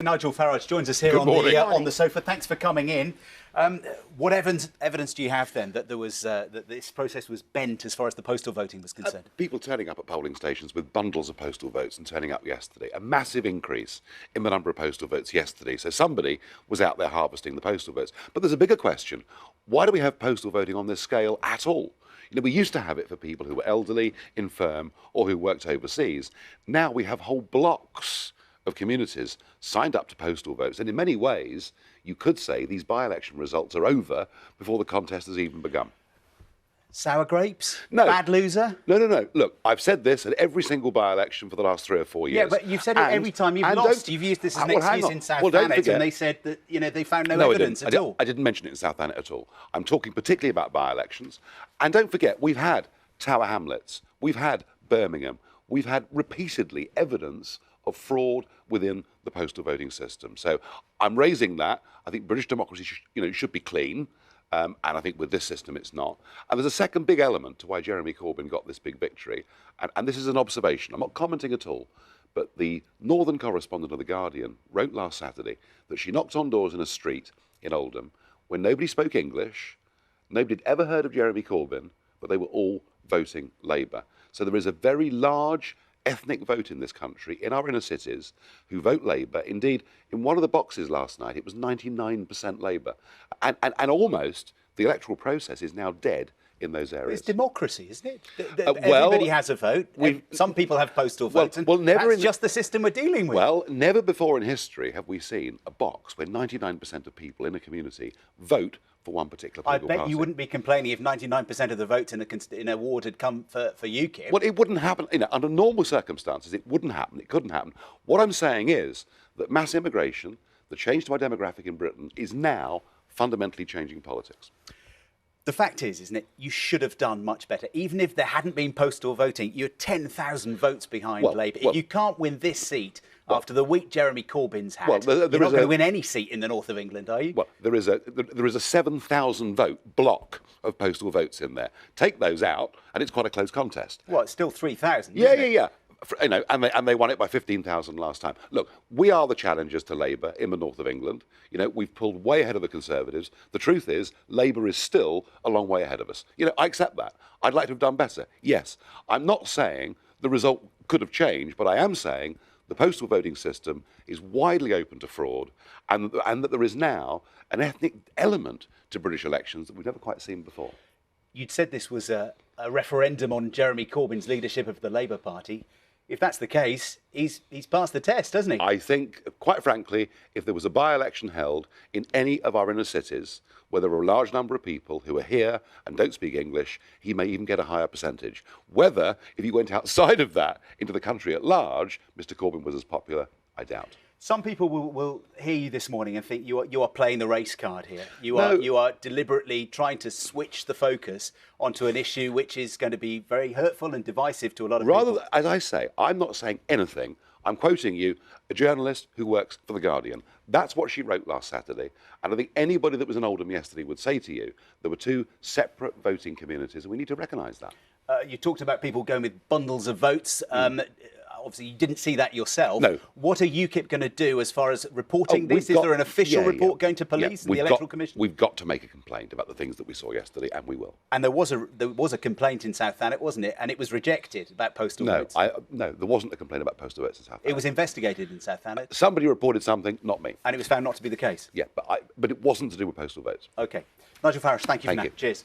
Nigel Farage joins us here on the sofa. Thanks for coming in. What evidence do you have then that there was that this process was bent as far as the postal voting was concerned? People turning up at polling stations with bundles of postal votes and turning up yesterday. A massive increase in the number of postal votes yesterday. So somebody was out there harvesting the postal votes. But there's a bigger question. Why do we have postal voting on this scale at all? You know, we used to have it for people who were elderly, infirm, or who worked overseas. Now we have whole blocks of communities signed up to postal votes, and in many ways you could say these by-election results are over before the contest has even begun. Sour grapes? No. Bad loser? No. Look, I've said this at every single by-election for the last 3 or 4 years. Yeah, but you've said it every time you've lost. You've used this as an excuse in South Thanet, and they said that, you know, they found no evidence at all. I didn't mention it in South Thanet at all. I'm talking particularly about by-elections. And don't forget, we've had Tower Hamlets, we've had Birmingham, we've had repeatedly evidence of fraud within the postal voting system. So I'm raising that. I think British democracy should be clean, and I think with this system it's not. And there's a second big element to why Jeremy Corbyn got this big victory, and this is an observation. I'm not commenting at all, but the northern correspondent of The Guardian wrote last Saturday that she knocked on doors in a street in Oldham when nobody spoke English, nobody had ever heard of Jeremy Corbyn, but they were all voting Labour. So there is a very large ethnic vote in this country, in our inner cities, who vote Labour. Indeed, in one of the boxes last night, it was 99% Labour. And almost the electoral process is now dead in those areas. It's democracy, isn't it? Everybody has a vote. Some people have postal votes, and that's just the system we're dealing with. Well, never before in history have we seen a box where 99% of people in a community vote for one particular political party. I bet you wouldn't be complaining if 99% of the votes in a ward had come for UKIP. Well, it wouldn't happen. Under normal circumstances, it wouldn't happen. It couldn't happen. What I'm saying is that mass immigration, the change to our demographic in Britain, is now fundamentally changing politics. The fact is, isn't it, you should have done much better. Even if there hadn't been postal voting, you're 10,000 votes behind Labour. If you can't win this seat after the week Jeremy Corbyn's had, you're not going to win any seat in the north of England, are you? Well, there is a 7,000 vote block of postal votes in there. Take those out, and it's quite a close contest. Well, it's still 3,000. Yeah. And they won it by 15,000 last time. Look, we are the challengers to Labour in the north of England. You know, we've pulled way ahead of the Conservatives. The truth is, Labour is still a long way ahead of us. You know, I accept that. I'd like to have done better. Yes, I'm not saying the result could have changed, but I am saying the postal voting system is widely open to fraud, and that there is now an ethnic element to British elections that we've never quite seen before. You'd said this was a referendum on Jeremy Corbyn's leadership of the Labour Party. If that's the case, he's passed the test, hasn't he? I think, quite frankly, if there was a by-election held in any of our inner cities where there were a large number of people who are here and don't speak English, he may even get a higher percentage. Whether, if he went outside of that into the country at large, Mr Corbyn was as popular, I doubt. Some people will hear you this morning and think you are playing the race card here. You are deliberately trying to switch the focus onto an issue which is going to be very hurtful and divisive to a lot of people. Rather, as I say, I'm not saying anything. I'm quoting you, a journalist who works for The Guardian. That's what she wrote last Saturday. And I think anybody that was in Oldham yesterday would say to you there were two separate voting communities, and we need to recognise that. You talked about people going with bundles of votes. Obviously, you didn't see that yourself. No. What are UKIP going to do as far as reporting this? Is there an official report going to police and the Electoral Commission? We've got to make a complaint about the things that we saw yesterday, and we will. And there was a complaint in South Thanet, wasn't it? And it was rejected about postal votes. No, there wasn't a complaint about postal votes in South Thanet. It was investigated in South Thanet. Somebody reported something, not me. And it was found not to be the case. Yeah, but it wasn't to do with postal votes. OK. Nigel Farage, thank you for that. Cheers.